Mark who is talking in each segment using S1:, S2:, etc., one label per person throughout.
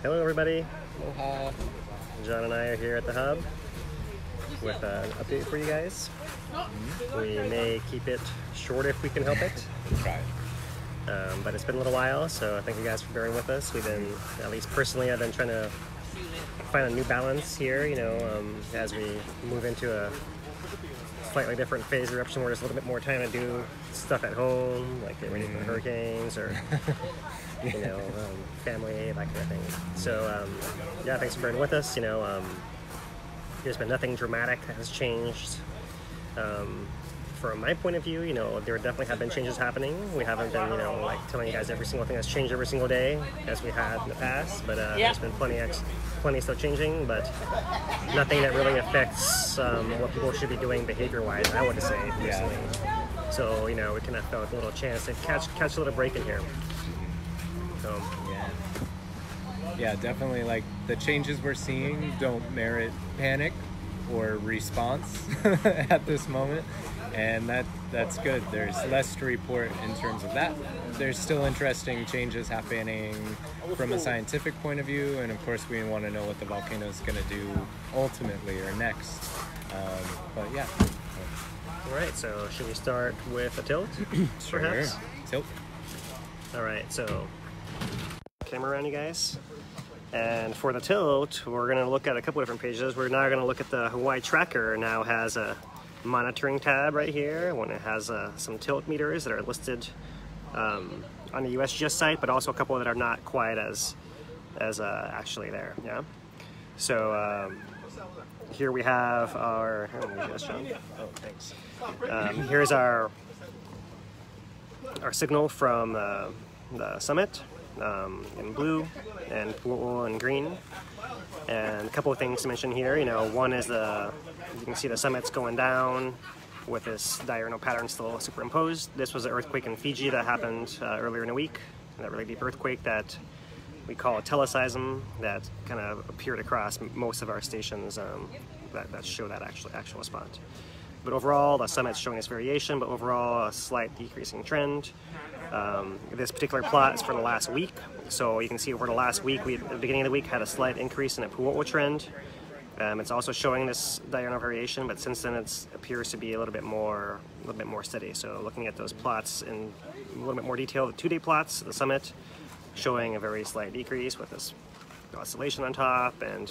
S1: Hello everybody,
S2: Aloha.
S1: John and I are here at the hub with an update for you guys. We may keep it short if we can help it,
S2: Try.
S1: but it's been a little while, so I thank you guys for bearing with us. We've been, at least personally, I've been trying to find a new balance here, as we move into a slightly different phase of eruption where there's a little bit more time to do stuff at home, like get ready for hurricanes or family, that kind of thing. So yeah, thanks for bearing with us. There's been nothing dramatic that has changed. From my point of view, there definitely have been changes happening. We haven't been, like telling you guys every single thing that's changed every single day as we had in the past, but there's been plenty still changing, but nothing that really affects what people should be doing behavior-wise, I would say, personally. So, we kind of felt a little chance to catch a little break in here. So.
S2: Yeah, definitely. Like the changes we're seeing don't merit panic or response at this moment, and that's good. There's less to report in terms of that. There's still interesting changes happening from a scientific point of view, and of course we want to know what the volcano is going to do ultimately or next. But yeah.
S1: All right, so should we start with a tilt? Perhaps?
S2: Sure. Tilt.
S1: All right, so camera around, you guys. And for the tilt, we're going to look at a couple different pages. We're now going to look at the Hawaii tracker. Now has a monitoring tab right here. One that has some tilt meters that are listed on the USGS site, but also a couple that are not quite as actually there. Yeah. So here we have our. John. Oh, thanks. Here's our signal from the summit. In blue and Pu'o in green, and a couple of things to mention here. One is you can see the summit's going down with this diurnal pattern still superimposed. This was an earthquake in Fiji that happened earlier in the week, that really deep earthquake that we call a teleseism that kind of appeared across most of our stations that show that actual spot. But overall, the summit's showing this variation, but overall a slight decreasing trend. This particular plot is for the last week, so you can see over the last week, at the beginning of the week, had a slight increase in the Pu'o trend. It's also showing this diurnal variation, but since then it appears to be a little bit more steady. So looking at those plots in a little bit more detail, the 2-day plots, the summit showing a very slight decrease with this oscillation on top, and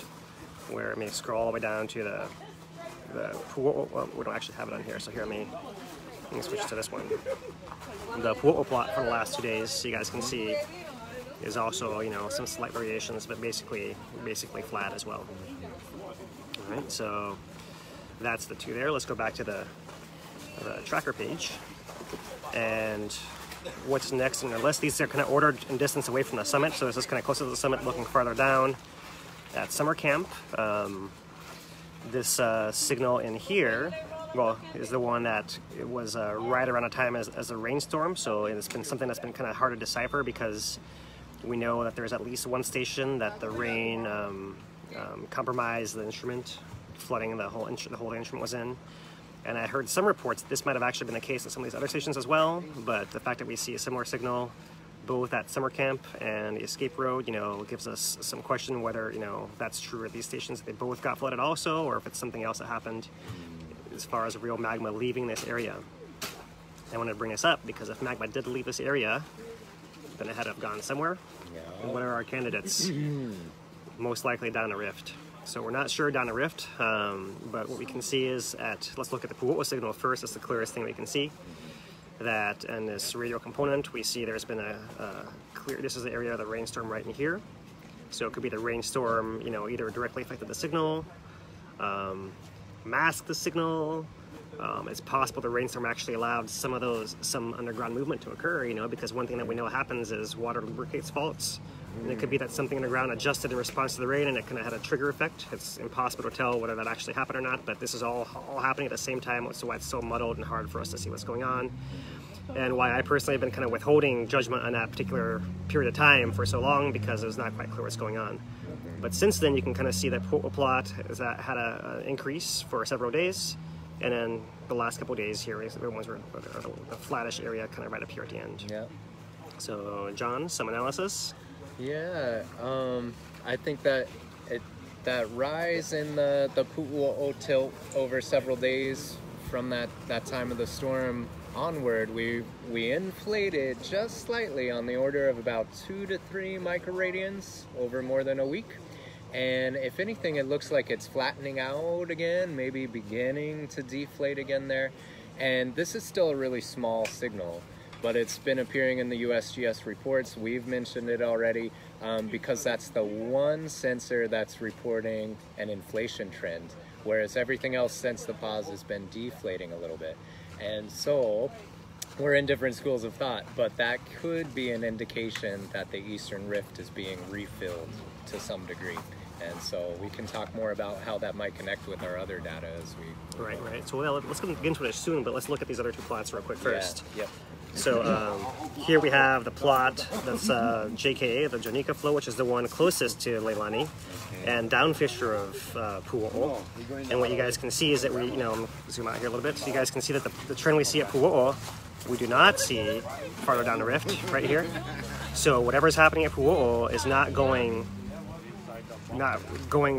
S1: where it may scroll all the way down to the Pu'o. Well, we don't actually have it on here, so here let me switch to this one. The Pu'o plot for the last 2 days, so you guys can see, is also some slight variations, but basically flat as well. All right, so that's the two there. Let's go back to the tracker page, and what's next in our list. These are kind of ordered in distance away from the summit, so this is kind of closer to the summit, looking farther down at summer camp. This signal in here, is the one that it was right around the time as a rainstorm, so it's been something that's been kind of hard to decipher because we know that there's at least one station that the rain compromised the instrument, flooding the whole instrument was in. And I heard some reports that this might have actually been the case at some of these other stations as well, but the fact that we see a similar signal both at summer camp and the escape road, gives us some question whether, that's true at these stations, they both got flooded also, or if it's something else that happened as far as real magma leaving this area. I want to bring this up because if magma did leave this area, then it had to have gone somewhere. And what are our candidates? Most likely down a rift. So we're not sure down a rift, but what we can see is let's look at the Pu'o signal first. It's the clearest thing we can see. That in this radial component, we see there's been a clear, this is the area of the rainstorm right in here. So it could be the rainstorm, either directly affected the signal, masked the signal. It's possible the rainstorm actually allowed some underground movement to occur, because one thing that we know happens is water lubricates faults. And it could be that something underground adjusted in response to the rain and it kind of had a trigger effect. It's impossible to tell whether that actually happened or not, but this is all happening at the same time, so why it's so muddled and hard for us to see what's going on. And why I personally have been kind of withholding judgment on that particular period of time for so long, because it was not quite clear what's going on. But since then, you can kind of see that Pu'o plot had an increase for several days, and then the last couple of days here, the ones were the flattish area kind of right up here at the end.
S2: Yeah.
S1: So, John, some analysis?
S2: Yeah, I think that that rise in the Pu'uo'o tilt over several days from that time of the storm onward, we inflated just slightly on the order of about 2 to 3 microradians over more than a week. And if anything, it looks like it's flattening out again, maybe beginning to deflate again there. And this is still a really small signal, but it's been appearing in the USGS reports. We've mentioned it already because that's the one sensor that's reporting an inflation trend, whereas everything else since the pause has been deflating a little bit. And so we're in different schools of thought, but that could be an indication that the Eastern Rift is being refilled to some degree. And so we can talk more about how that might connect with our other data as we...
S1: Right. So let's get into it soon, but let's look at these other two plots real quick first.
S2: Yeah. Yep.
S1: So here we have the plot that's JKA, the Janika flow, which is the one closest to Leilani, and down fissure of Pu'uo'o. And what you guys can see is that we, zoom out here a little bit, so you guys can see that the trend we see at Pu'uo'o, we do not see farther down the rift right here. So whatever's happening at Pu'uo'o is not going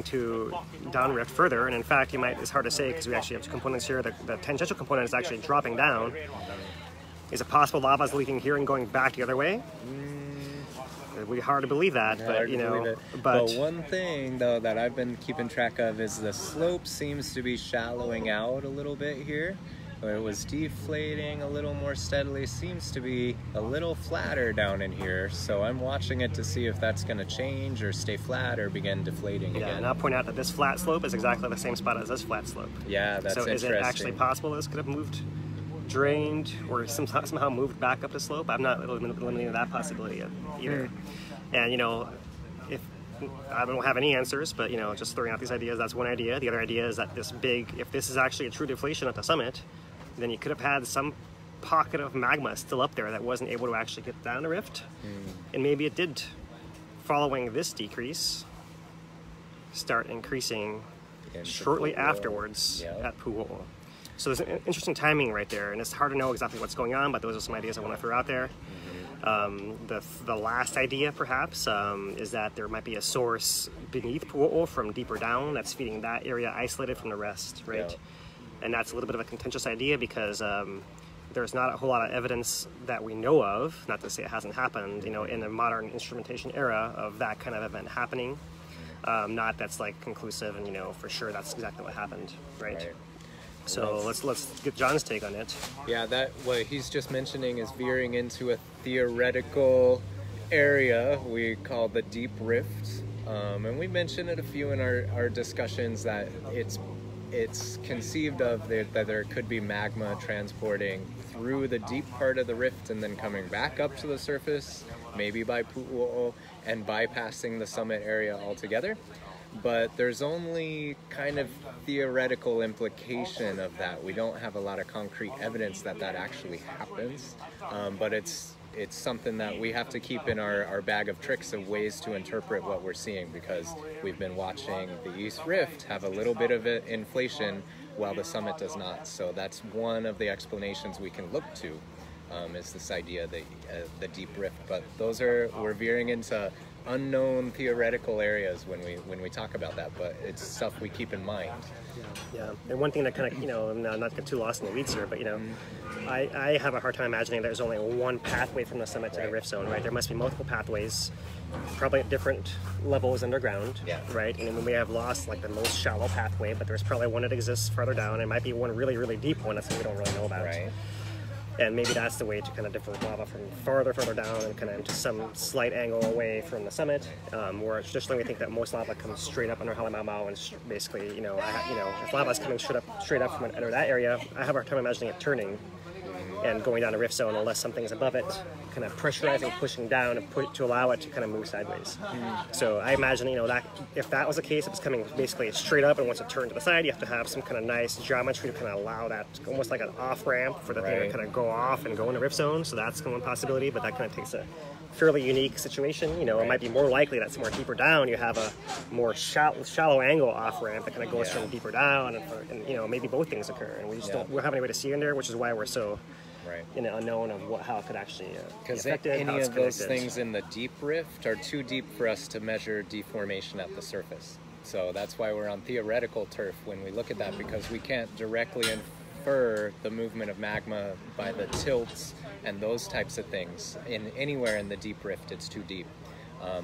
S1: to down rift further, and in fact, it's hard to say because we actually have two components here. The tangential component is actually dropping down. Is it possible lava is leaking here and going back the other way? It would be hard to believe that,
S2: but one thing though that I've been keeping track of is the slope seems to be shallowing out a little bit here. Where it was deflating a little more steadily, seems to be a little flatter down in here. So I'm watching it to see if that's going to change or stay flat or begin deflating again.
S1: And I'll point out that this flat slope is exactly the same spot as this flat slope.
S2: Yeah, that's interesting.
S1: So is it actually possible this could have moved, drained, or somehow moved back up the slope? I'm not eliminating that possibility either. And if I don't have any answers, but just throwing out these ideas, that's one idea. The other idea is that if this is actually a true deflation at the summit, then you could have had some pocket of magma still up there that wasn't able to actually get down the rift. And maybe it did, following this decrease, start increasing shortly afterwards at Pu'uo'o. So there's an interesting timing right there, and it's hard to know exactly what's going on, but those are some ideas I want to throw out there. The last idea, perhaps, is that there might be a source beneath Pu'uo'o from deeper down that's feeding that area isolated from the rest, right? Yeah. And that's a little bit of a contentious idea because there's not a whole lot of evidence that we know of, not to say it hasn't happened, in the modern instrumentation era of that kind of event happening. Not that's like conclusive and, for sure that's exactly what happened, right? So let's get John's take on it.
S2: Yeah, what he's just mentioning is veering into a theoretical area we call the deep rift. And we mentioned it a few in our discussions that it's conceived of that there could be magma transporting through the deep part of the rift and then coming back up to the surface, maybe by Pu'uo'o, and bypassing the summit area altogether. But there's only kind of theoretical implication of that. We don't have a lot of concrete evidence that actually happens, but it's something that we have to keep in our bag of tricks of ways to interpret what we're seeing, because we've been watching the East Rift have a little bit of inflation while the summit does not. So that's one of the explanations we can look to, is this idea that the deep rift. But we're veering into unknown theoretical areas when we talk about that, but it's stuff we keep in mind.
S1: Yeah. And one thing that kind of, not to get too lost in the weeds here, but I have a hard time imagining there's only one pathway from the summit to the rift zone, right? There must be multiple pathways, probably at different levels underground, right? And then we have lost like the most shallow pathway, but there's probably one that exists farther down. It might be one really, really deep one that we don't really know about.
S2: Right.
S1: And maybe that's the way to kind of divert lava from farther down and kind of into some slight angle away from the summit, where traditionally we think that most lava comes straight up under Halemau, and basically, if lava is coming straight up from under that area, I have a hard time imagining it turning and going down a rift zone unless something's above it, kind of pressurizing, pushing down, and to allow it to kind of move sideways. So I imagine, that if that was the case, if it's coming basically straight up and wants to turn to the side, you have to have some kind of nice geometry to kind of allow that, almost like an off-ramp for the thing to kind of go off and go in a rift zone. So that's one possibility, but that kind of takes a fairly unique situation. It might be more likely that somewhere deeper down you have a more shallow angle off-ramp that kind of goes from deeper down, and maybe both things occur, and we just don't have any way to see in there, which is why we're so
S2: Right.
S1: in the unknown of how it could actually be
S2: Because
S1: affected, how
S2: any
S1: it's
S2: of those
S1: connected.
S2: things in the deep rift are too deep for us to measure deformation at the surface. So that's why we're on theoretical turf when we look at that, because we can't directly infer the movement of magma by the tilts and those types of things. Anywhere in the deep rift, it's too deep.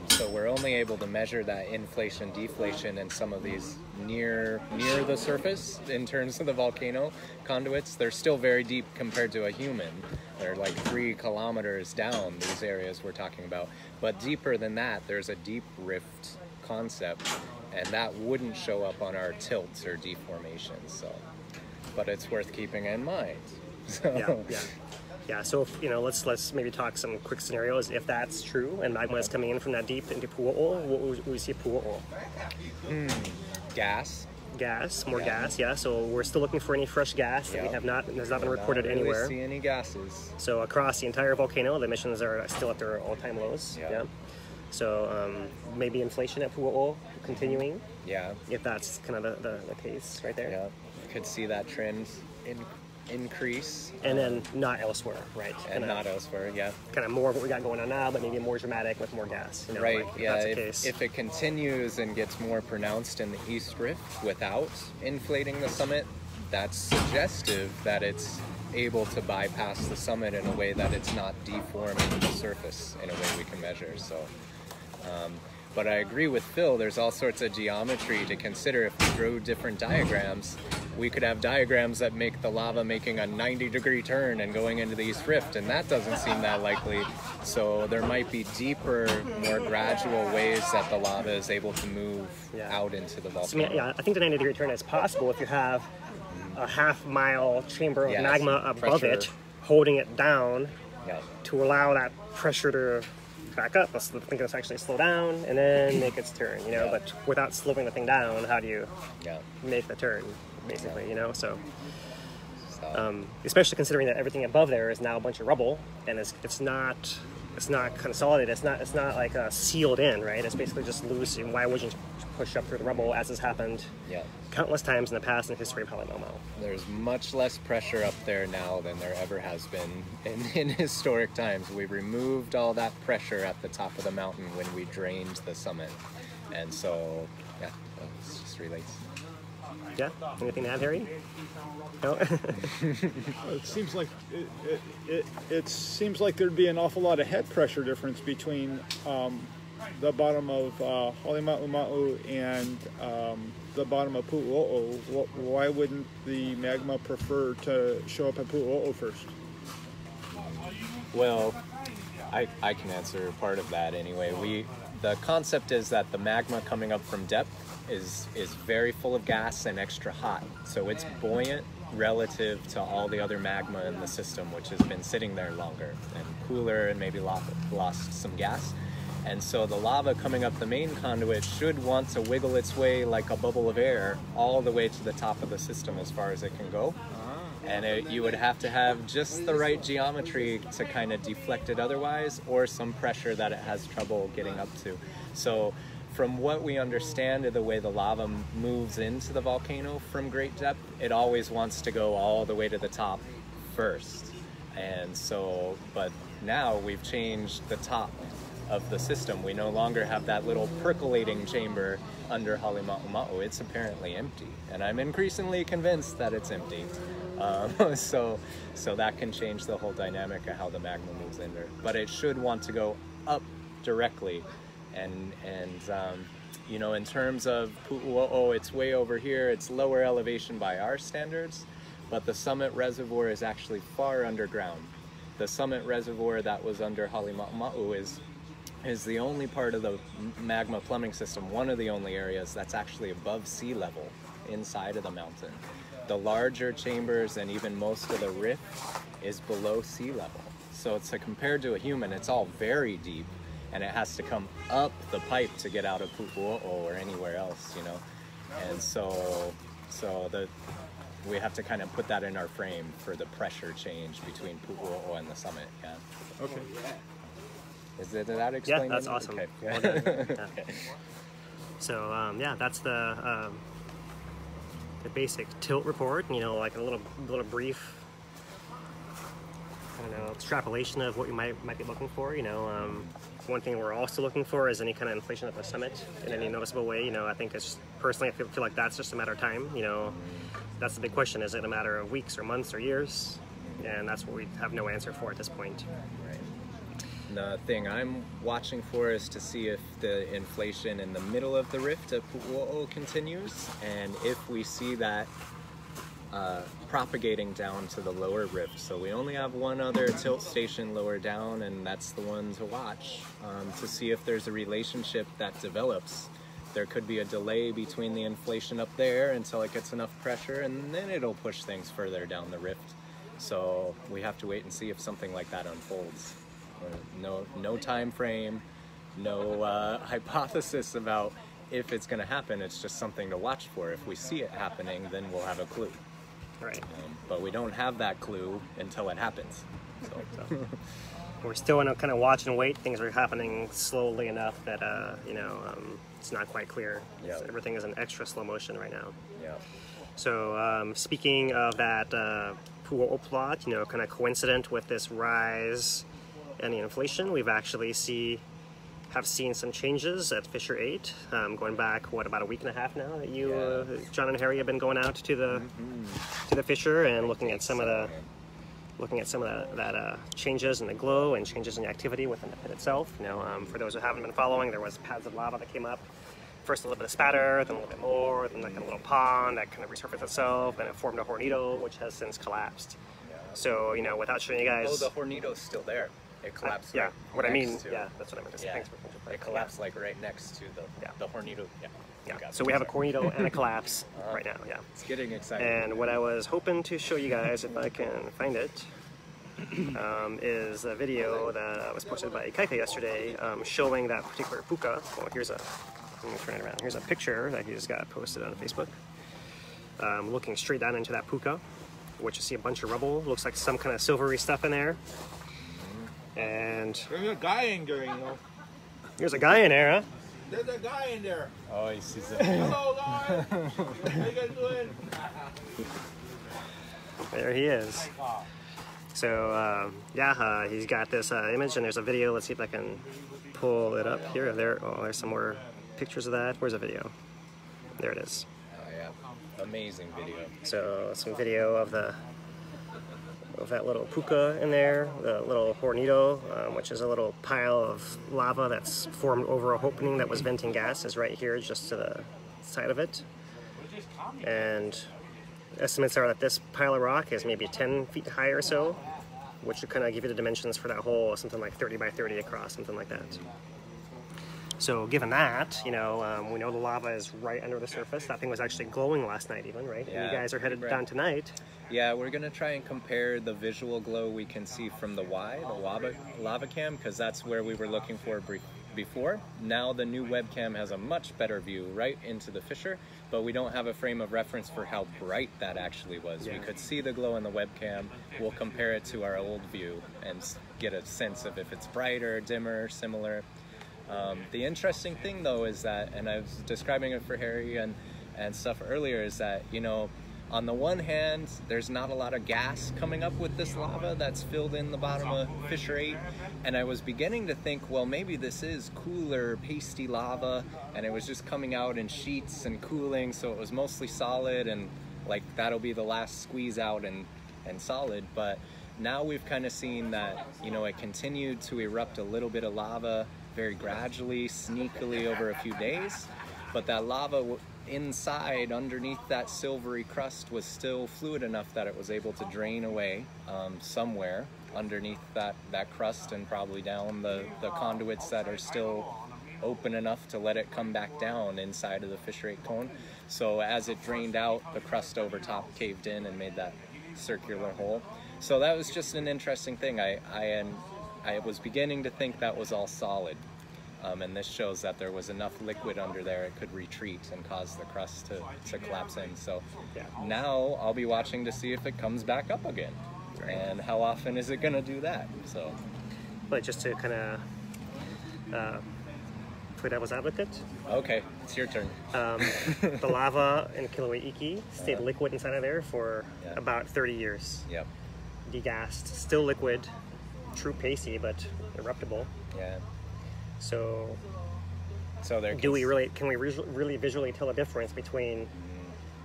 S2: So we're only able to measure that inflation, deflation, and some of these near the surface in terms of the volcano conduits. They're still very deep compared to a human. They're like 3 kilometers down, these areas we're talking about. But deeper than that, there's a deep rift concept, and that wouldn't show up on our tilts or deformations. So, but it's worth keeping in mind. So.
S1: Yeah, so if, let's maybe talk some quick scenarios. If that's true and magma is coming in from that deep into Pu'u'o, what would we see Pu'u'o?
S2: Gas.
S1: More gas, yeah. So we're still looking for any fresh gas that has not been reported anywhere.
S2: Not really see any gases.
S1: So across the entire volcano, the emissions are still at their all-time lows.
S2: Yeah.
S1: So maybe inflation at Pu'u'o continuing.
S2: Yeah.
S1: If that's kind of the case right there.
S2: Yeah. Could see that trend increase.
S1: And then not elsewhere, right?
S2: And not elsewhere, yeah.
S1: Kind of more of what we got going on now, but maybe more dramatic with more gas.
S2: Right,
S1: like,
S2: yeah.
S1: That's the case.
S2: If it continues and gets more pronounced in the East Rift without inflating the summit, that's suggestive that it's able to bypass the summit in a way that it's not deforming the surface in a way we can measure. So, but I agree with Phil, there's all sorts of geometry to consider. If we drew different diagrams, we could have diagrams that make the lava making a 90-degree turn and going into the East Rift, and that doesn't seem that likely. So there might be deeper, more gradual ways that the lava is able to move out into the volcano.
S1: So, I think the 90-degree turn is possible if you have a half-mile chamber of magma above it, holding it down to allow that pressure to back up. I think it's actually slow down and then make its turn, but without slowing the thing down, how do you make the turn, basically, so especially considering that everything above there is now a bunch of rubble, and it's not consolidated, it's not like sealed in, right? It's basically just loose, and why wouldn't you push up through the rubble, as has happened countless times in the past in the history of Halemaumau.
S2: There's much less pressure up there now than there ever has been in historic times. We removed all that pressure at the top of the mountain when we drained the summit, and so it just relates.
S1: Yeah. Anything to add, Harry? No.
S3: It seems like it seems like there'd be an awful lot of head pressure difference between the bottom of Halemaumau and the bottom of Pu'u'o. Why wouldn't the magma prefer to show up at Pu'u'o first?
S2: Well, I can answer part of that anyway. The concept is that the magma coming up from depth is very full of gas and extra hot, so it's buoyant relative to all the other magma in the system, which has been sitting there longer and cooler and maybe lost some gas. And so the lava coming up the main conduit should want to wiggle its way like a bubble of air all the way to the top of the system as far as it can go. And you would have to have just the right geometry to kind of deflect it otherwise, or some pressure that it has trouble getting up to. So from what we understand of the way the lava moves into the volcano from great depth, it always wants to go all the way to the top first. And so, but now we've changed the top of the system. We no longer have that little percolating chamber under Halemaumau. It's apparently empty, and I'm increasingly convinced that it's empty. So that can change the whole dynamic of how the magma moves in there. But it should want to go up directly, and in terms of Pu'u'o, it's way over here. It's lower elevation by our standards, but the summit reservoir is actually far underground. The summit reservoir that was under Halemaumau is the only part of the magma plumbing system, one of the only areas that's actually above sea level inside of the mountain. The larger chambers and even most of the rift is below sea level. So compared to a human, it's all very deep, and it has to come up the pipe to get out of Pu'u'o or anywhere else, And so we have to kind of put that in our frame for the pressure change between Pu'u'o and the summit. Yeah.
S3: Okay.
S2: Did that explain?
S1: Yeah, that's awesome.
S2: Okay.
S1: Well done. Yeah. So that's the basic tilt report. Like a little brief I don't know, extrapolation of what you might be looking for. You know, one thing we're also looking for is any kind of inflation at the summit in any noticeable way. You know, I think it's personally, I feel like that's just a matter of time. You know, that's the big question: is it a matter of weeks or months or years? And that's what we have no answer for at this point.
S2: Right. The thing I'm watching for is to see if the inflation in the middle of the rift at Pu'u'o continues, and if we see that propagating down to the lower rift. So we only have one other tilt station lower down, and that's the one to watch to see if there's a relationship that develops. There could be a delay between the inflation up there until it gets enough pressure, and then it'll push things further down the rift. So we have to wait and see if something like that unfolds. No time frame, no hypothesis about if it's going to happen. It's just something to watch for. If we see it happening, then we'll have a clue.
S1: Right.
S2: But we don't have that clue until it happens. So.
S1: We're still in a kind of watch and wait. Things are happening slowly enough that it's not quite clear.
S2: Yep.
S1: So everything is in extra slow motion right now.
S2: Yeah.
S1: So speaking of that Pu'u'o plot, you know, kind of coincident with this rise in the inflation, we've actually have seen some changes at Fissure 8, going back, what, about a week and a half now that you, John and Harry, have been going out to the fissure and looking at some of that changes in the glow and changes in the activity within the pit itself. You know, for those who haven't been following, there was pads of lava that came up. First a little bit of spatter, then a little bit more, then like a little pond that kind of resurfaced itself, and it formed a hornado, which has since collapsed.
S2: Yeah.
S1: So, you know, without showing you guys...
S2: Oh, the hornado's still there. It collapsed
S1: yeah,
S2: right
S1: what I mean,
S2: to,
S1: yeah, that's what I meant to say.
S2: yeah.
S1: Thanks for
S2: It collapsed like right next to the hornado. Yeah.
S1: Yeah. So we have a hornado and a collapse right now, yeah.
S2: It's getting exciting.
S1: And what I was hoping to show you guys, if I can find it, is a video that was posted by Kīlauea yesterday showing that particular puka. Well, let me turn it around. Here's a picture that he just got posted on Facebook. Looking straight down into that puka, which you see a bunch of rubble. Looks like some kind of silvery stuff in there. And
S3: There's a guy in there, you know.
S1: there's a guy in there, huh?
S3: There's a guy in there.
S2: Oh, he sees it.
S3: Hello, guys. How you guys doing?
S1: There he is. So, he's got this image, and there's a video. Let's see if I can pull it up here. There's some more pictures of that. Where's the video? There it is.
S2: Oh, yeah. Amazing video.
S1: So, some video of that little puka in there, the little hornado, which is a little pile of lava that's formed over a opening that was venting gas, is right here just to the side of it. And estimates are that this pile of rock is maybe 10 feet high or so, which would kind of give you the dimensions for that hole, something like 30 by 30 across, something like that. So given that, you know, we know the lava is right under the surface. That thing was actually glowing last night even, right?
S2: Yeah,
S1: and you guys are headed down tonight.
S2: Yeah, we're going to try and compare the visual glow we can see from the lava cam, because that's where we were looking for before. Now the new webcam has a much better view right into the fissure, but we don't have a frame of reference for how bright that actually was.
S1: Yeah.
S2: We could see the glow in the webcam. We'll compare it to our old view and get a sense of if it's brighter, dimmer, similar. The interesting thing though is that, and I was describing it for Harry and stuff earlier, is that, you know, on the one hand, there's not a lot of gas coming up with this lava that's filled in the bottom of Fissure 8, and I was beginning to think, well, maybe this is cooler, pasty lava, and it was just coming out in sheets and cooling, so it was mostly solid, and like that'll be the last squeeze out and solid. But now we've kind of seen that, you know, it continued to erupt a little bit of lava very gradually, sneakily over a few days, but that lava inside, underneath that silvery crust, was still fluid enough that it was able to drain away somewhere underneath that crust, and probably down the conduits that are still open enough to let it come back down inside of the Fissure 8 cone. So as it drained out, the crust over top caved in and made that circular hole. So that was just an interesting thing. I was beginning to think that was all solid. And this shows that there was enough liquid under there it could retreat and cause the crust to collapse in. So now I'll be watching to see if it comes back up again. Right. And how often is it going to do that? So,
S1: But just to kind of play devil's advocate.
S2: Okay, it's your turn.
S1: The lava in Kīlauea stayed liquid inside of there for about 30 years.
S2: Yep.
S1: degassed, still liquid, true pasty, but eruptible.
S2: Yeah.
S1: So
S2: there
S1: can we really visually tell the difference between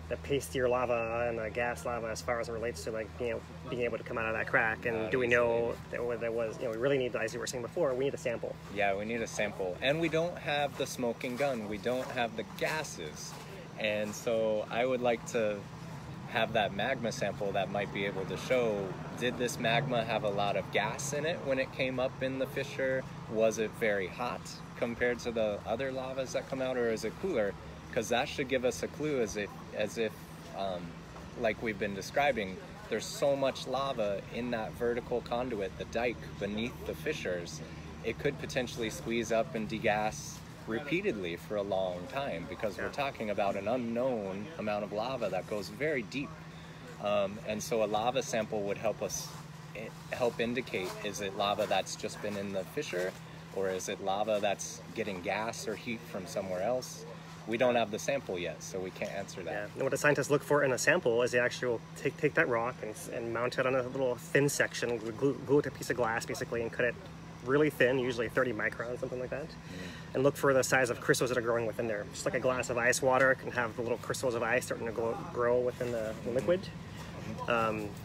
S1: the pastier lava and the gas lava as far as it relates to like being able to come out of that crack? And do we know that there was, we really need, as you were saying before, we need a sample.
S2: Yeah, we need a sample, and we don't have the smoking gun. We don't have the gases, and so I would like to have that magma sample that might be able to show, did this magma have a lot of gas in it when it came up in the fissure? Was it very hot compared to the other lavas that come out, or is it cooler? Because that should give us a clue as if like we've been describing, there's so much lava in that vertical conduit, the dike beneath the fissures, it could potentially squeeze up and degas repeatedly for a long time, because we're talking about an unknown amount of lava that goes very deep. And so a lava sample would help indicate, is it lava that's just been in the fissure, or is it lava that's getting gas or heat from somewhere else? We don't have the sample yet, so we can't answer that.
S1: Yeah. And what the scientists look for in a sample is they actually will take that rock and mount it on a little thin section, glue it to a piece of glass basically, and cut it really thin, usually 30 microns, something like that, and look for the size of crystals that are growing within there. Just like a glass of ice water can have the little crystals of ice starting to grow within the liquid.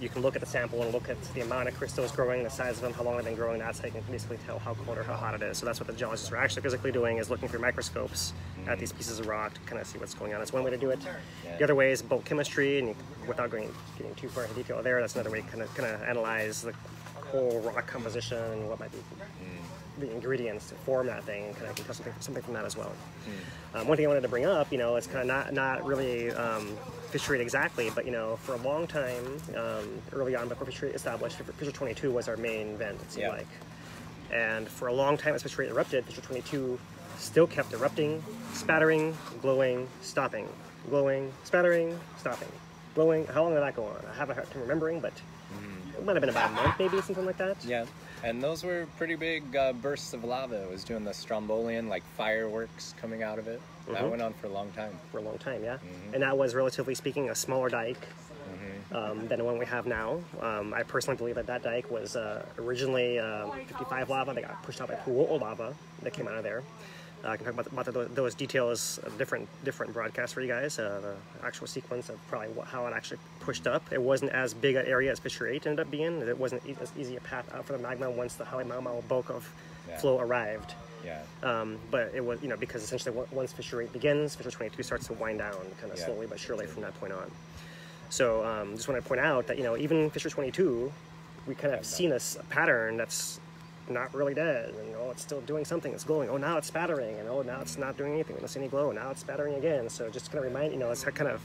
S1: You can look at the sample and look at the amount of crystals growing, the size of them, how long they've been growing. That's how you can basically tell how cold or how hot it is. So that's what the geologists are actually physically doing, is looking through microscopes at these pieces of rock to kind of see what's going on. That's one way to do it. The other way is bulk chemistry, and without getting too far into detail there, that's another way to kind of analyze the whole rock composition and what might be the ingredients to form that thing, and I can tell something from that as well. One thing I wanted to bring up, it's kind of not really fissure exactly, but for a long time, early on, before fissure established, fissure 22 was our main vent, it seemed like. And for a long time, as fissure erupted, fissure 22 still kept erupting, spattering, glowing, stopping, glowing, spattering, stopping, glowing. How long did that go on? I have a hard time remembering, but it might have been about a month, maybe, something like that.
S2: Yeah. And those were pretty big bursts of lava. It was doing the strombolian, like fireworks coming out of it. That went on for a long time. For a long time, yeah.
S1: And that was, relatively speaking, a smaller dike than the one we have now. I personally believe that dike was originally 55 lava. They got pushed out by Kīlauea lava that came out of there. I can talk about those details, different broadcasts for you guys, the actual sequence of probably how it actually pushed up. It wasn't as big an area as fissure 8 ended up being. It wasn't as easy a path out for the magma once the high magma bulk of flow arrived. But it was, because essentially once fissure 8 begins, fissure 22 starts to wind down kind of slowly but surely from that point on. So just want to point out that, even fissure 22, we kind of seen a pattern that's not really dead, and it's still doing something. It's glowing. Oh, now it's spattering, and now it's not doing anything. We don't see any glow. Now it's spattering again. So just kind of remind it's kind of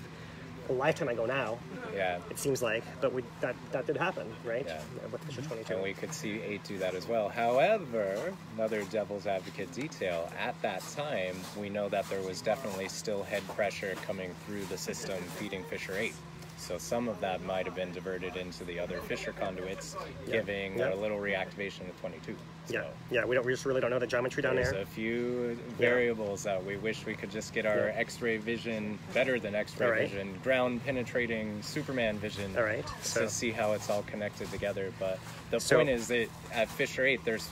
S1: a lifetime ago now.
S2: Yeah.
S1: It seems like, but that did happen, right?
S2: Yeah.
S1: With fissure 22.
S2: And we could see 8 do that as well. However, another devil's advocate detail, at that time, we know that there was definitely still head pressure coming through the system feeding fissure 8. So some of that might have been diverted into the other fissure conduits, giving a little reactivation of 22. So
S1: we just really don't know the geometry down there.
S2: There's a few variables that we wish we could just get our X-ray vision, better than X-ray vision, ground penetrating Superman vision, to see how it's all connected together. But the point is that at fissure 8, there's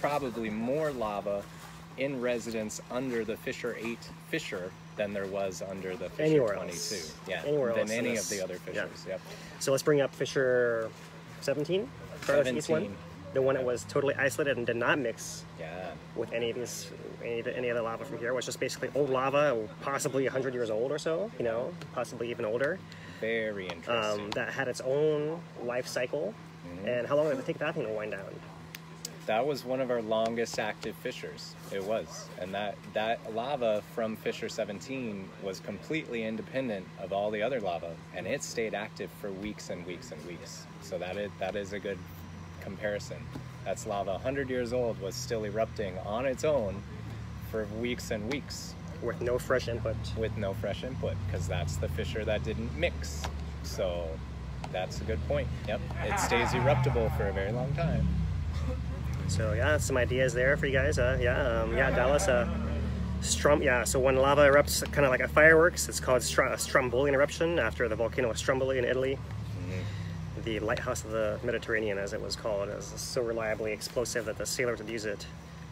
S2: probably more lava in residence under the fissure 8 fissure than there was under the fissure 22. Than any of the other fissures.
S1: So let's bring up fissure 17.
S2: 17.
S1: The one that was totally isolated and did not mix with any of any other lava from here. It was just basically old lava, possibly 100 years old or so, possibly even older.
S2: Very interesting.
S1: That had its own life cycle. And how long did it take that thing to wind down?
S2: That was one of our longest active fissures. It was. And that lava from fissure 17 was completely independent of all the other lava, and it stayed active for weeks and weeks and weeks. So that is a good comparison. That's lava 100 years old was still erupting on its own for weeks and weeks.
S1: With no fresh input.
S2: With no fresh input, because that's the fissure that didn't mix. So that's a good point. Yep, it stays eruptible for a very long time.
S1: So some ideas there for you guys. Dallas. So when lava erupts kind of like a fireworks, it's called a strombolian eruption after the volcano of Stromboli in Italy. the lighthouse of the Mediterranean, as it was called. It was so reliably explosive that the sailors would use it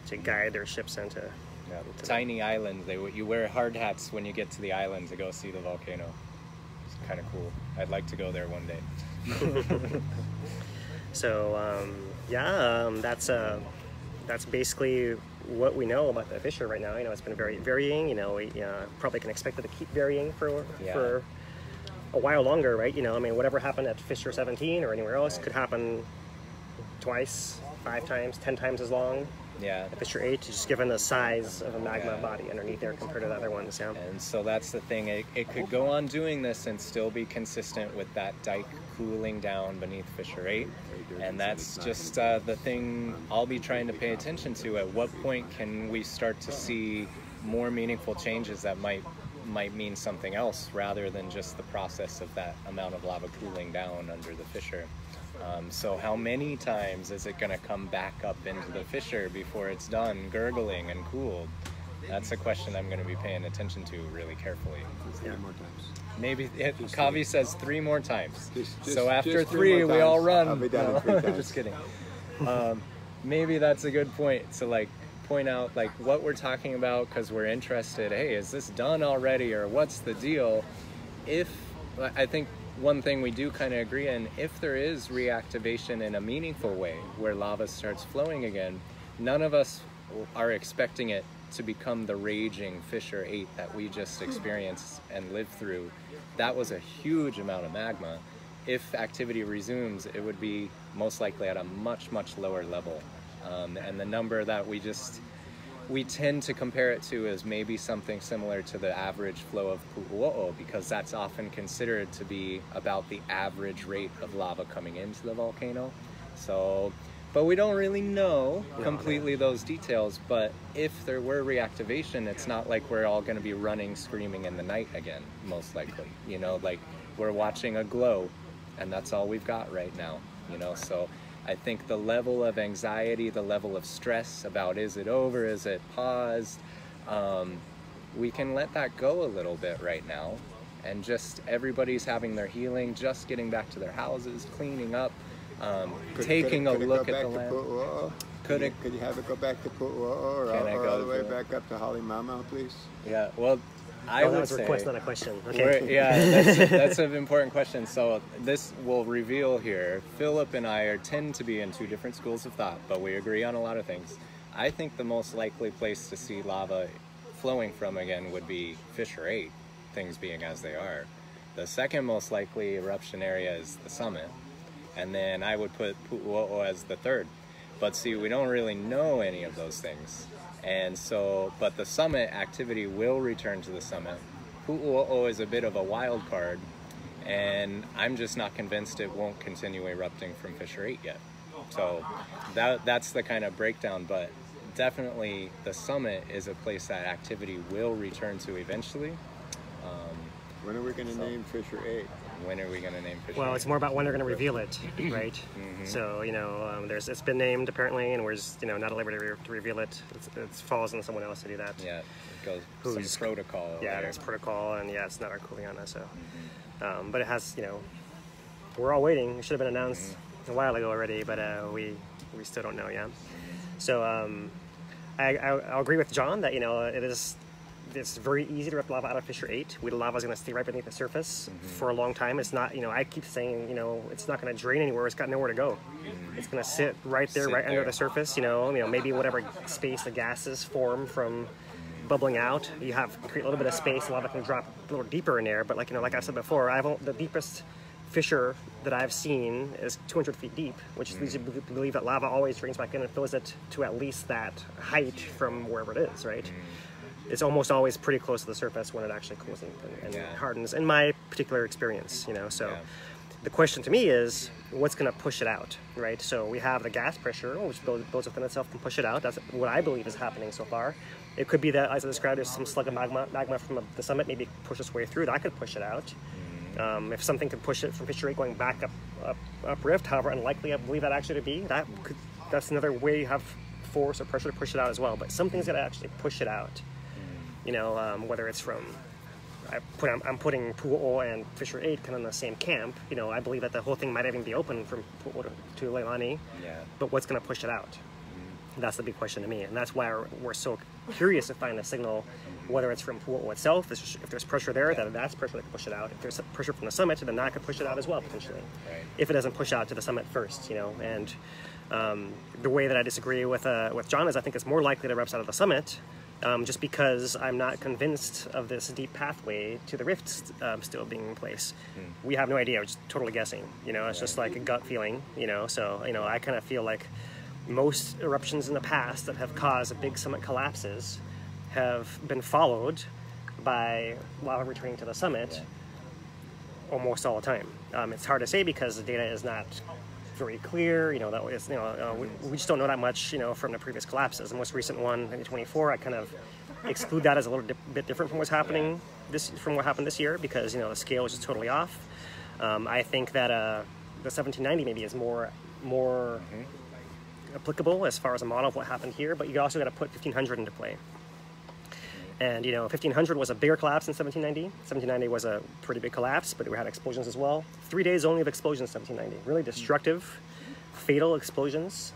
S1: to guide their ships into.
S2: Yeah, tiny islands. You wear hard hats when you get to the island to go see the volcano. It's kind of cool. I'd like to go there one day.
S1: So that's basically what we know about the fissure right now. You know, it's been very varying. You know, we probably can expect it to keep varying for a while longer, right? You know, I mean, whatever happened at fissure 17 or anywhere else could happen twice, 5 times, 10 times as long.
S2: Yeah.
S1: At fissure 8, just given the size of a magma body underneath there compared to the other ones. Yeah.
S2: And so that's the thing. It could go on doing this and still be consistent with that dike cooling down beneath fissure 8. And that's just the thing I'll be trying to pay attention to. At what point can we start to see more meaningful changes that might mean something else rather than just the process of that amount of lava cooling down under the fissure? So how many times is it going to come back up into the fissure before it's done gurgling and cooled? That's a question I'm going to be paying attention to really carefully.
S4: 3 more times.
S2: Maybe Kavi says 3 more times. So after
S4: just
S2: 3 we all run.
S4: I'll be done in 3 times.
S2: Just kidding. Maybe that's a good point to like point out like what we're talking about, because we're interested. Hey, is this done already, or what's the deal? I think one thing we do kind of agree on, if there is reactivation in a meaningful way where lava starts flowing again, none of us are expecting it to become the raging fissure 8 that we just experienced and lived through. That was a huge amount of magma. If activity resumes, it would be most likely at a much, much lower level. And the number that we tend to compare it to is maybe something similar to the average flow of Pu'uo'o, because that's often considered to be about the average rate of lava coming into the volcano. So, but we don't really know completely those details. But if there were reactivation, it's not like we're all going to be running screaming in the night again, most likely. You know, like we're watching a glow, and that's all we've got right now, you know. So I think the level of anxiety, the level of stress about is it over, is it paused, we can let that go a little bit right now, and just everybody's having their healing, just getting back to their houses, cleaning up, taking a look at the land. Could Yeah, well, I would
S1: was a request, not a question.
S2: Okay. Yeah, that's an important question. So this will reveal here, Philip and I tend to be in 2 different schools of thought, but we agree on a lot of things. I think the most likely place to see lava flowing from again would be fissure 8, things being as they are. The second most likely eruption area is the summit, and then I would put Pu'uo'o as the third. But see, we don't really know any of those things. And so, but the summit activity will return to the summit. Pu'uo'o is a bit of a wild card, and I'm just not convinced it won't continue erupting from fissure 8 yet. So that's the kind of breakdown, but definitely the summit is a place that activity will return to eventually.
S4: When are we going to name fissure 8?
S2: When are we going to name fissure 8?
S1: Well, it's more about when they're going to reveal it, right? So, you know, it's been named apparently, and we're just, you know, not at liberty to reveal it. It falls on someone else to do that.
S2: Yeah, it goes some protocol.
S1: Yeah, there's protocol, and yeah, it's not our Kīlauea, so. But it has, you know, we're all waiting. It should have been announced a while ago already, but we still don't know yet. So I'll agree with John that, you know, it's very easy to rip lava out of fissure 8. The lava is going to stay right beneath the surface for a long time. It's not, you know, I keep saying, you know, it's not going to drain anywhere. It's got nowhere to go. It's going to sit right there, under the surface. You know, maybe whatever space the gases form from bubbling out, you create a little bit of space. Lava can drop a little deeper in there. But like, you know, like I said before, the deepest fissure that I've seen is 200 feet deep, which leads you to believe that lava always drains back in and fills it to at least that height from wherever it is, right? It's almost always pretty close to the surface when it actually cools and hardens, in my particular experience, you know. So the question to me is, what's going to push it out, right? So we have the gas pressure, which builds within itself can push it out. That's what I believe is happening so far. It could be that, as I described, there's some slug of magma from the summit maybe push its way through. That could push it out. If something could push it from fissure 8 going back up rift, however unlikely I believe that actually to be, that's another way you have force or pressure to push it out as well. But something's going to actually push it out. You know, whether it's from I'm putting Pu'o and Fissure 8 kind of in the same camp. You know, I believe that the whole thing might even be open from Pu'o to Leilani.
S2: Yeah.
S1: But what's going to push it out? That's the big question to me, and that's why we're so curious to find a signal, whether it's from Pu'o itself. If there's pressure there, then that's pressure that can push it out. If there's pressure from the summit, then that could push it out as well potentially.
S2: Right.
S1: If it doesn't push out to the summit first, you know. And the way that I disagree with John is I think it's more likely to erupt out of the summit. Just because I'm not convinced of this deep pathway to the rift still being in place. We have no idea, we're just totally guessing, you know, it's just like a gut feeling, you know, so, you know, I kind of feel like most eruptions in the past that have caused big summit collapses have been followed by lava returning to the summit almost all the time. It's hard to say because the data is not very clear, you know, that was, you know, we just don't know that much, you know, from the previous collapses. The most recent one, 2024, I kind of exclude that as a little bit different from what's happening from what happened this year because, you know, the scale is just totally off. I think that the 1790 maybe is more applicable as far as a model of what happened here, but you also got to put 1500 into play. And, you know, 1500 was a bigger collapse than 1790. 1790 was a pretty big collapse, but we had explosions as well. 3 days only of explosions in 1790. Really destructive, fatal explosions,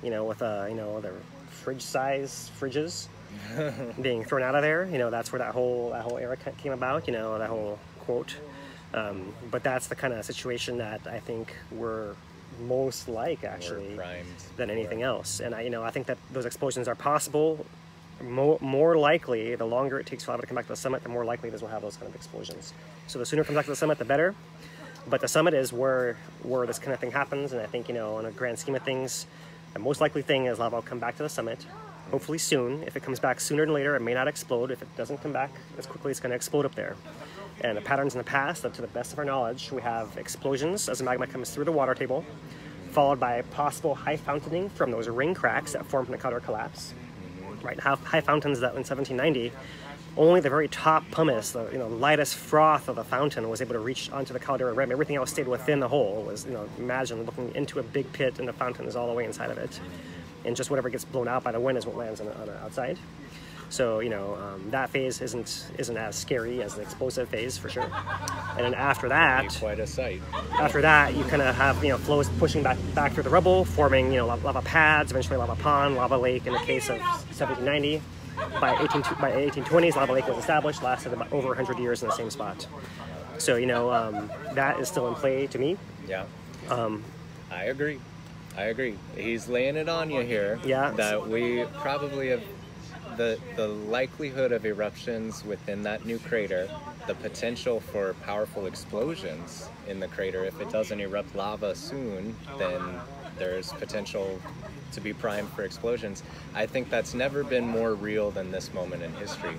S1: you know, with, you know, the fridge-size fridges being thrown out of there. You know, that's where that whole era came about, you know, that whole quote. But that's the kind of situation that I think we're most like, actually, than anything else. And, I think that those explosions are possible. More likely, the longer it takes for lava to come back to the summit, the more likely it is we'll have those kind of explosions. So the sooner it comes back to the summit, the better. But the summit is where this kind of thing happens, and I think, you know, in a grand scheme of things, the most likely thing is lava will come back to the summit, hopefully soon. If it comes back sooner than later, it may not explode. If it doesn't come back as quickly, it's going to explode up there. And the patterns in the past, that to the best of our knowledge, we have explosions as the magma comes through the water table, followed by possible high fountaining from those ring cracks that form from the caldera collapse. Right, high fountains that in 1790, only the very top pumice, the lightest froth of the fountain was able to reach onto the caldera rim. Everything else stayed within the hole. It was, imagine looking into a big pit and the fountain is all the way inside of it, and just whatever gets blown out by the wind is what lands on the outside. So that phase isn't as scary as the explosive phase for sure. And then after that,
S2: quite a sight.
S1: After that, you kind of have flows pushing back through the rubble, forming lava pads, eventually lava pond, lava lake. In the case of 1790, by 1820s, lava lake was established, lasted about over 100 years in the same spot. So that is still in play to me.
S2: Yeah. I agree. He's laying it on you here.
S1: Yeah.
S2: That we probably have. The likelihood of eruptions within that new crater, the potential for powerful explosions in the crater. If it doesn't erupt lava soon, then there's potential to be primed for explosions. I think that's never been more real than this moment in history.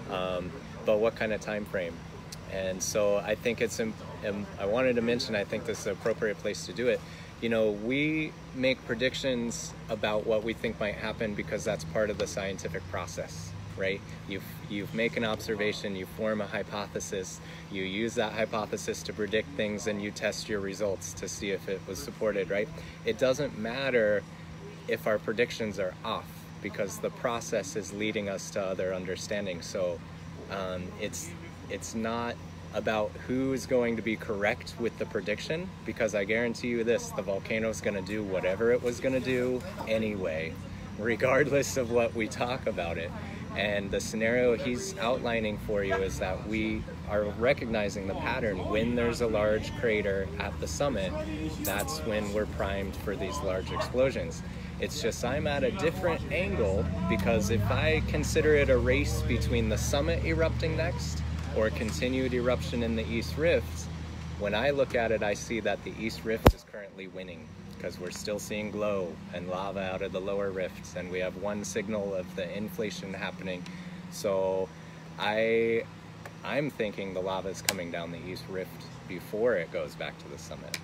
S2: But what kind of time frame? And so I think I wanted to mention, I think this is the appropriate place to do it. We make predictions about what we think might happen because that's part of the scientific process, right? You make an observation, you form a hypothesis, you use that hypothesis to predict things, and you test your results to see if it was supported, right? It doesn't matter if our predictions are off because the process is leading us to other understanding. So it's not about who is going to be correct with the prediction, because I guarantee you this, the volcano is going to do whatever it was going to do anyway, regardless of what we talk about it. And the scenario he's outlining for you is that we are recognizing the pattern. When there's a large crater at the summit, that's when we're primed for these large explosions. It's just I'm at a different angle, because if I consider it a race between the summit erupting next or continued eruption in the East Rift, when I look at it, I see that the East Rift is currently winning because we're still seeing glow and lava out of the lower rifts, and we have one signal of the inflation happening. So I'm thinking the lava is coming down the East Rift before it goes back to the summit.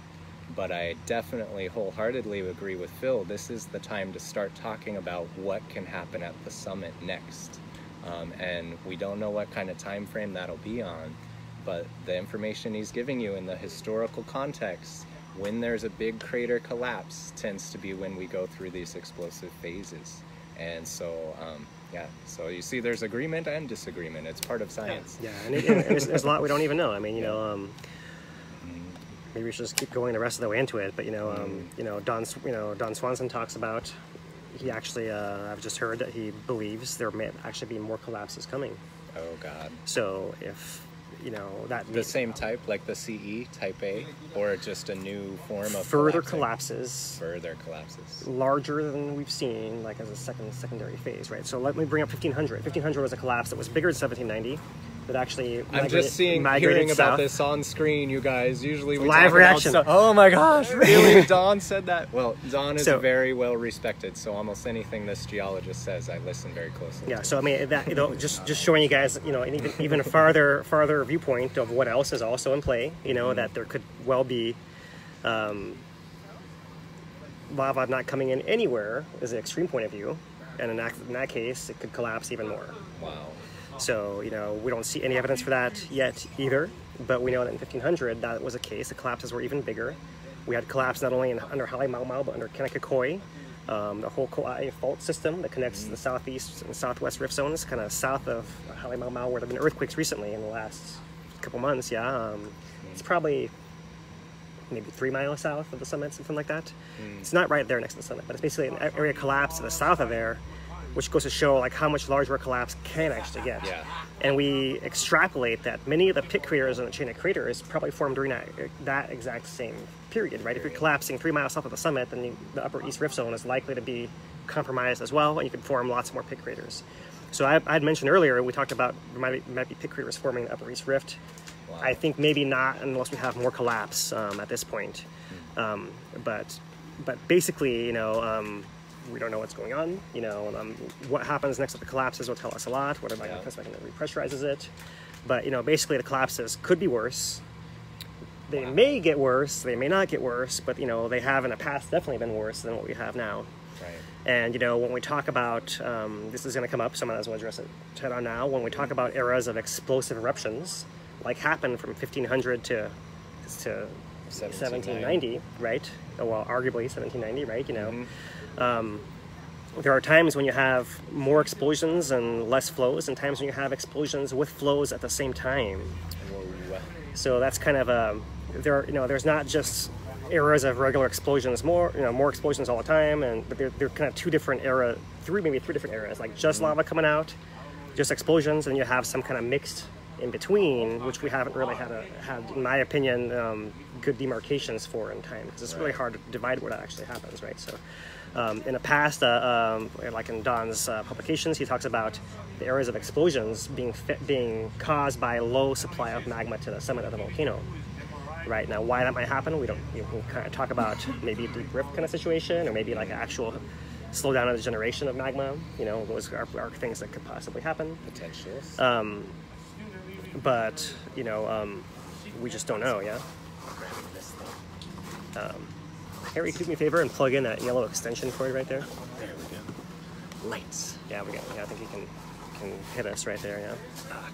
S2: But I definitely wholeheartedly agree with Phil. This is the time to start talking about what can happen at the summit next. And we don't know what kind of time frame that'll be on, but the information he's giving you in the historical context, when there's a big crater collapse, tends to be when we go through these explosive phases. And so Yeah, so you see there's agreement and disagreement. It's part of science.
S1: Yeah, and there's a lot we don't even know. I mean, maybe we should just keep going the rest of the way into it. But Don Swanson talks about, he actually, I've just heard that he believes there may actually be more collapses coming.
S2: Oh God.
S1: So if that
S2: the same type, like the CE type A, or just a new form of
S1: further
S2: collapsing?
S1: collapses,
S2: collapses,
S1: larger than we've seen, like as a secondary phase, right? So let me bring up 1500. 1500 was a collapse that was bigger than 1790. That actually
S2: I'm just hearing about this on screen, you guys. Usually we
S1: live
S2: talk
S1: reaction.
S2: About stuff. Oh my gosh, really? Don said that? Well, Don is
S1: So,
S2: very well respected, so almost anything this geologist says, I listen very closely.
S1: Yeah, so I mean, that, just showing you guys, an even farther viewpoint of what else is also in play. That there could well be lava not coming in anywhere is an extreme point of view, and in that case, it could collapse even more.
S2: Wow.
S1: So, we don't see any evidence for that yet either, but we know that in 1500 that was a case. The collapses were even bigger. We had collapse not only under Kīlauea, but under Kīlauea, the whole Kīlauea fault system that connects the southeast and southwest rift zones, kind of south of Kīlauea, where there have been earthquakes recently in the last couple months, It's probably maybe 3 miles south of the summit, something like that. It's not right there next to the summit, but it's basically an area collapse to the south of there, which goes to show like how much larger a collapse can actually get.
S2: Yeah.
S1: And we extrapolate that many of the pit craters in the chain of craters probably formed during that exact same period, right? If you're collapsing 3 miles south of the summit, then the upper east rift zone is likely to be compromised as well, and you could form lots more pit craters. So I had mentioned earlier, we talked about there might be pit craters forming in the upper east rift. Wow. I think maybe not unless we have more collapse at this point. But basically, we don't know what's going on. What happens next to the collapses will tell us a lot. What about if it repressurizes it? But basically the collapses could be worse. They may get worse. They may not get worse. But they have in the past definitely been worse than what we have now.
S2: Right.
S1: And when we talk about this is going to come up, so I might as well address it head on now. When we talk about eras of explosive eruptions, like happened from 1500 to 1790, right? Well, arguably 1790, right? There are times when you have more explosions and less flows, and times when you have explosions with flows at the same time.
S2: Whoa.
S1: So that's kind of there's not just eras of regular explosions, more explosions all the time, but they're kind of three different eras, like just lava coming out, just explosions, and you have some kind of mixed in between, which we haven't really had, in my opinion, good demarcations for in time, because it's really hard to divide where that actually happens, right? So in the past, like in Don's publications, he talks about the areas of explosions being caused by a low supply of magma to the summit of the volcano. Right now, why that might happen, we don't. We can kind of talk about maybe a deep rift kind of situation, or maybe like an actual slowdown of the generation of magma. Those are things that could possibly happen.
S2: Potentials.
S1: But we just don't know. Yeah. Harry, could you do me a favor and plug in that yellow extension cord right there?
S2: There we go. Lights.
S1: Yeah, we got. Yeah, I think he can hit us right there. Yeah.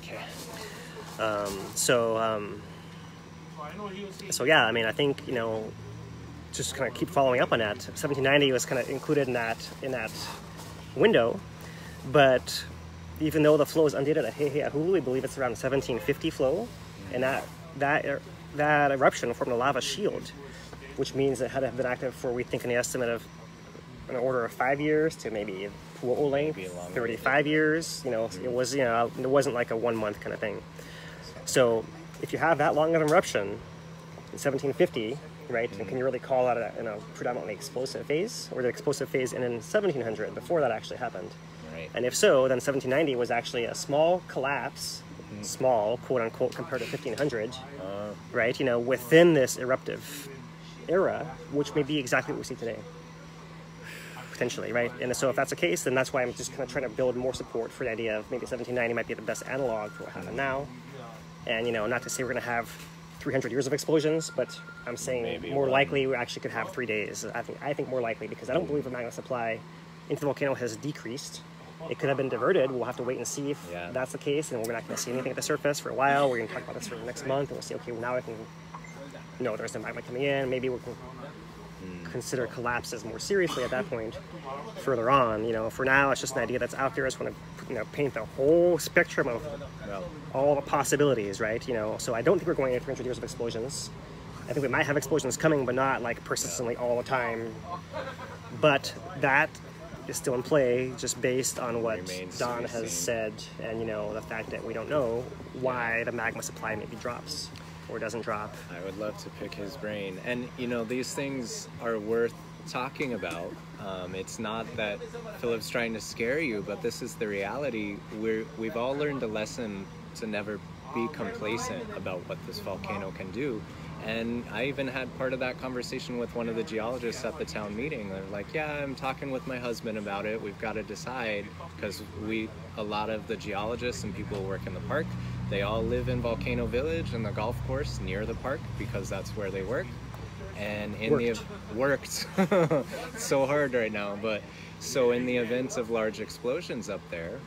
S2: Okay.
S1: So yeah, I mean, I think just kind of keep following up on that. 1790 was kind of included in that window, but even though the flow is undated at Heiheahu, we believe it's around 1750 flow, and that eruption formed a lava shield, which means it had to have been active for, we think, an estimate of an order of 5 years to maybe Pu'o length, 35 years. It wasn't like a 1 month kind of thing. So if you have that long of an eruption in 1750, right, and can you really call that a predominantly explosive phase, or the explosive phase in 1700 before that actually happened?
S2: Right.
S1: And if so, then 1790 was actually a small collapse, small, quote unquote, compared to 1500, right, within this eruptive era, which may be exactly what we see today, potentially, right? And so if that's the case, then that's why I'm just kind of trying to build more support for the idea of maybe 1790 might be the best analog for what happened now. And, not to say we're going to have 300 years of explosions, but I'm saying maybe more likely we actually could have 3 days. I think more likely, because I don't believe the magma supply into the volcano has decreased. It could have been diverted. We'll have to wait and see if that's the case, and we're not going to see anything at the surface for a while. We're going to talk about this for the next month, and we'll see, okay, well, now I can, there's the magma coming in. Maybe we can consider collapses more seriously at that point further on. You know, for now, it's just an idea that's out there. I just want to, you know, paint the whole spectrum of all the possibilities, right? You know, so I don't think we're going into 300 years of explosions. I think we might have explosions coming, but not like persistently all the time. But that is still in play, just based on what Don has said, and you know, the fact that we don't know why the magma supply maybe drops or doesn't drop.
S2: I would love to pick his brain. And you know, these things are worth talking about. It's not that Philip's trying to scare you, but this is the reality. We've all learned a lesson to never be complacent about what this volcano can do. And I even had part of that conversation with one of the geologists at the town meeting. They're like, yeah, I'm talking with my husband about it. We've got to decide, because a lot of the geologists and people who work in the park, they all live in Volcano Village and the golf course near the park, because that's where they work. And worked so hard right now. But so in the event of large explosions up there,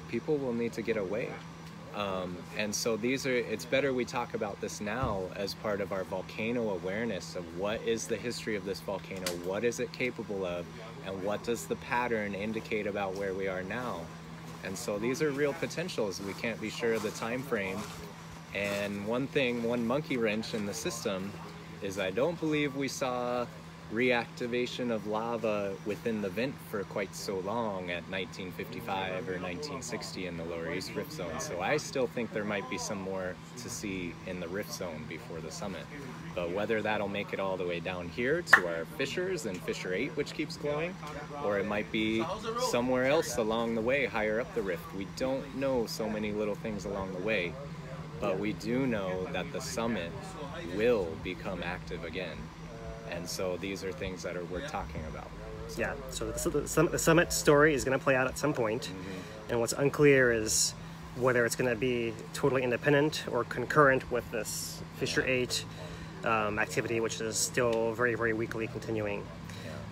S2: people will need to get away. And so it's better we talk about this now as part of our volcano awareness of what is the history of this volcano, what is it capable of, and what does the pattern indicate about where we are now. And so these are real potentials. We can't be sure of the time frame. And one monkey wrench in the system is I don't believe we saw reactivation of lava within the vent for quite so long at 1955 or 1960 in the Lower East Rift Zone. So I still think there might be some more to see in the Rift Zone before the summit. But whether that'll make it all the way down here to our fissures and Fissure 8, which keeps glowing, or it might be somewhere else along the way, higher up the rift. We don't know so many little things along the way, but we do know that the summit will become active again. And so these are things that are worth talking about.
S1: Yeah, so the summit story is going to play out at some point. And what's unclear is whether it's going to be totally independent or concurrent with this Fissure 8 activity, which is still very, very weakly continuing.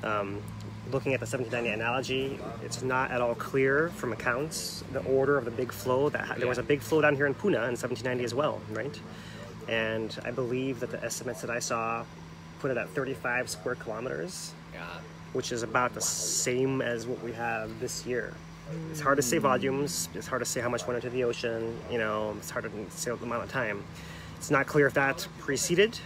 S1: Looking at the 1790 analogy, it's not at all clear from accounts the order of the big flow. There was a big flow down here in Puna in 1790 as well, right? And I believe that the estimates that I saw put it at 35 square kilometers, which is about the same as what we have this year. It's hard to say volumes, it's hard to say how much went into the ocean, you know, it's hard to say the amount of time. It's not clear if that preceded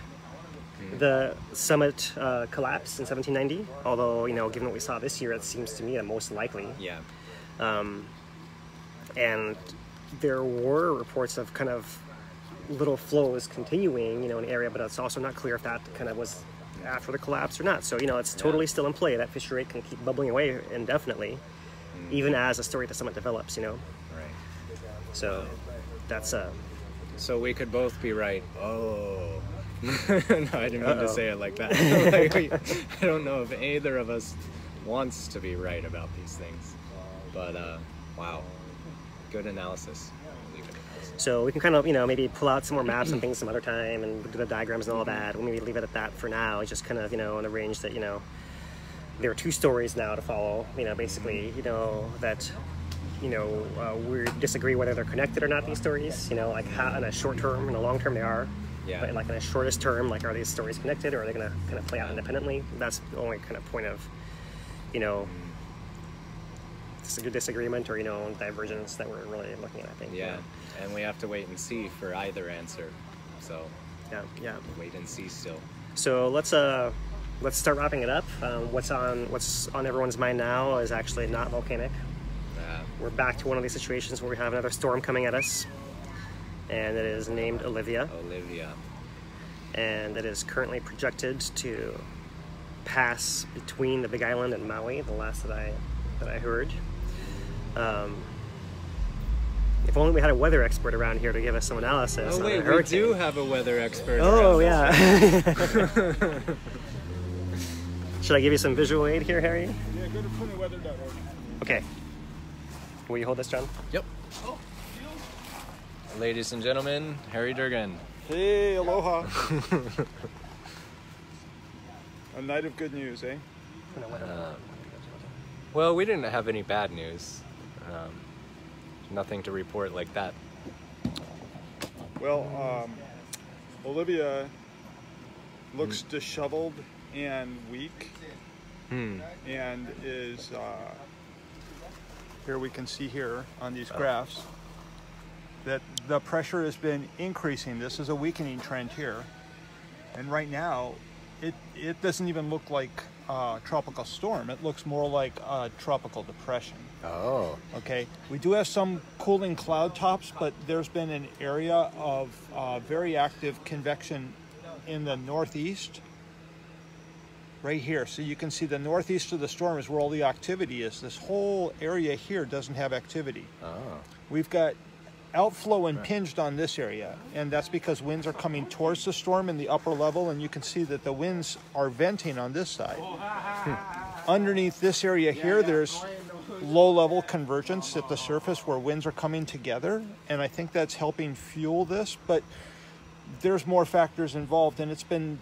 S1: the summit collapse in 1790, although, you know, given what we saw this year, it seems to me the most likely.
S2: Yeah.
S1: And there were reports of kind of little flows continuing, you know, in the area, but it's also not clear if that kind of was after the collapse or not. So, you know, it's totally still in play. That Fissure 8 can keep bubbling away indefinitely, even as the story at the summit develops, you know.
S2: Right.
S1: So that's
S2: So we could both be right. Oh. No, I didn't mean to say it like that. I don't know if either of us wants to be right about these things. But, wow. Good analysis.
S1: So we can kind of, you know, maybe pull out some more maps and things some other time and do the diagrams and all that. We'll maybe leave it at that for now. It's just kind of, you know, in the range that, you know, there are two stories now to follow, you know, basically, you know, that, you know, we disagree whether they're connected or not, these stories, you know, like how in a short term and a long term they are.
S2: Yeah.
S1: But like in a shortest term, like are these stories connected or are they going to kind of play out independently? That's the only kind of point of, you know, disagreement or, you know, divergence that we're really looking at, I think.
S2: Yeah, and we have to wait and see for either answer. So
S1: yeah.
S2: Wait and see still.
S1: So let's start wrapping it up. What's on everyone's mind now is actually not volcanic. We're back to one of these situations where we have another storm coming at us, and it is named Olivia. And it is currently projected to pass between the Big Island and Maui, the last that I heard. If only we had a weather expert around here to give us some analysis.
S2: Oh wait, we do have a weather expert.
S1: Oh yeah. Should I give you some visual aid here, Harry?
S3: Yeah, go to punaweather.org.
S1: Okay. Will you hold this, John?
S2: Yep. Ladies and gentlemen, Harry Durgin.
S3: Hey, aloha. A night of good news, eh?
S2: Well, we didn't have any bad news. Nothing to report like that.
S3: Well, Olivia looks disheveled and weak, and is here we can see here on these graphs that the pressure has been increasing. This is a weakening trend here, and right now it doesn't even look like a tropical storm. It looks more like a tropical depression.
S2: Oh.
S3: Okay, we do have some cooling cloud tops, but there's been an area of very active convection in the northeast, right here. So you can see the northeast of the storm is where all the activity is. This whole area here doesn't have activity.
S2: Oh.
S3: We've got outflow impinged on this area, and that's because winds are coming towards the storm in the upper level, and you can see that the winds are venting on this side. Underneath this area here, there's low-level convergence at the surface where winds are coming together, and I think that's helping fuel this, but there's more factors involved, and it's been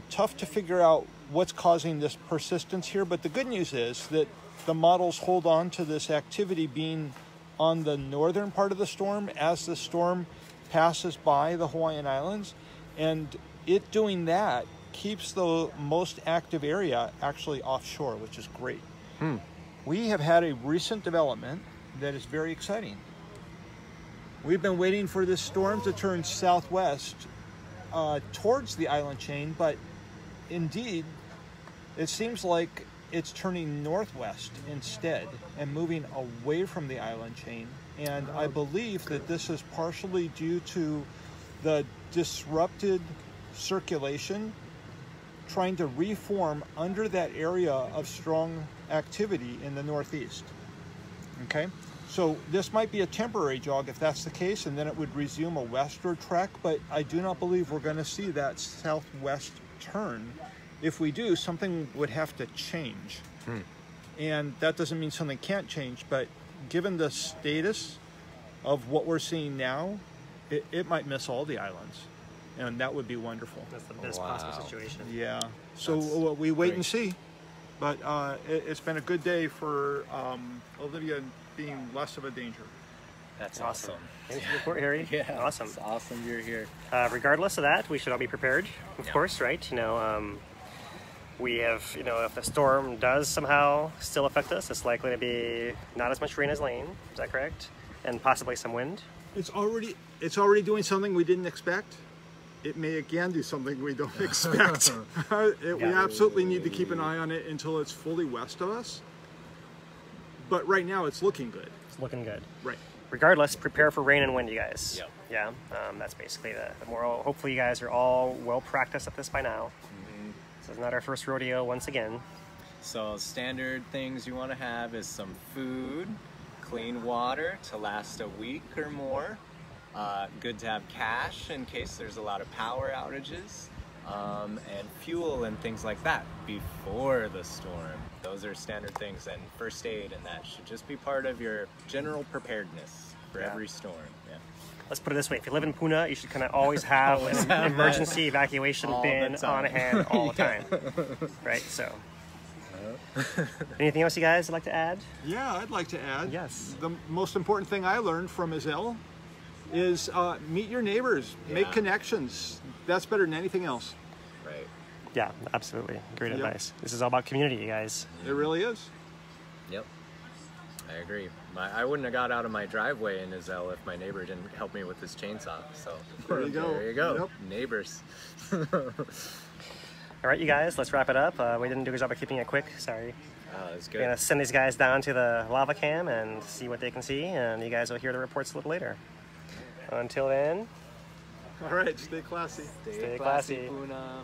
S3: tough to figure out what's causing this persistence here. But the good news is that the models hold on to this activity being on the northern part of the storm as the storm passes by the Hawaiian Islands, and it doing that keeps the most active area actually offshore, which is great. We have had a recent development that is very exciting. We've been waiting for this storm to turn southwest towards the island chain, but indeed it seems like it's turning northwest instead and moving away from the island chain. And I believe that this is partially due to the disrupted circulation trying to reform under that area of strong activity in the northeast. Okay, so this might be a temporary jog if that's the case, and then it would resume a westward track, but I do not believe we're going to see that southwest turn. If we do, something would have to change. And that doesn't mean something can't change, but given the status of what we're seeing now, it might miss all the islands, and that would be wonderful.
S1: That's the best possible situation.
S3: Yeah, so we wait and see, but it's been a good day for Olivia being less of a danger.
S2: That's
S1: Awesome.
S2: awesome.
S1: Thanks for the report, Harry.
S2: Yeah.
S1: Awesome.
S2: It's awesome you're here.
S1: Regardless of that, we should all be prepared, of course, right? We have, if the storm does somehow still affect us, it's likely to be not as much rain as Lane. Is that correct? And possibly some wind.
S3: It's already doing something we didn't expect. It may again do something we don't expect. We absolutely need to keep an eye on it until it's fully west of us. But right now it's looking good.
S1: It's looking good.
S3: Right.
S1: Regardless, prepare for rain and wind, you guys.
S2: Yep.
S1: Yeah. That's basically the moral. Hopefully you guys are all well practiced at this by now. This is not our first rodeo once again.
S2: So standard things you want to have is some food, clean water to last a week or more. Good to have cash in case there's a lot of power outages, and fuel and things like that before the storm. Those are standard things, and first aid, and that should just be part of your general preparedness for every storm. Yeah.
S1: Let's put it this way: if you live in Puna, you should kind of always have an emergency evacuation bin on hand all the time, right? So, anything else you guys would like to add?
S3: Yeah, I'd like to add.
S1: Yes.
S3: The most important thing I learned from Isel is meet your neighbors, make connections. That's better than anything else.
S2: Right.
S1: Yeah, absolutely. Great advice. This is all about community, you guys.
S3: It really is.
S2: Yep. I agree. I wouldn't have got out of my driveway in Isel if my neighbor didn't help me with his chainsaw. So
S3: There you go.
S2: There you go.
S3: Yep.
S2: Neighbors.
S1: All right, you guys, let's wrap it up. We didn't do a good job of keeping it quick. Sorry.
S2: That's
S1: We're gonna
S2: good.
S1: send these guys down to the lava cam and see what they can see, and you guys will hear the reports a little later. Until then,
S3: All right, stay classy.
S1: Stay classy.
S2: Puna.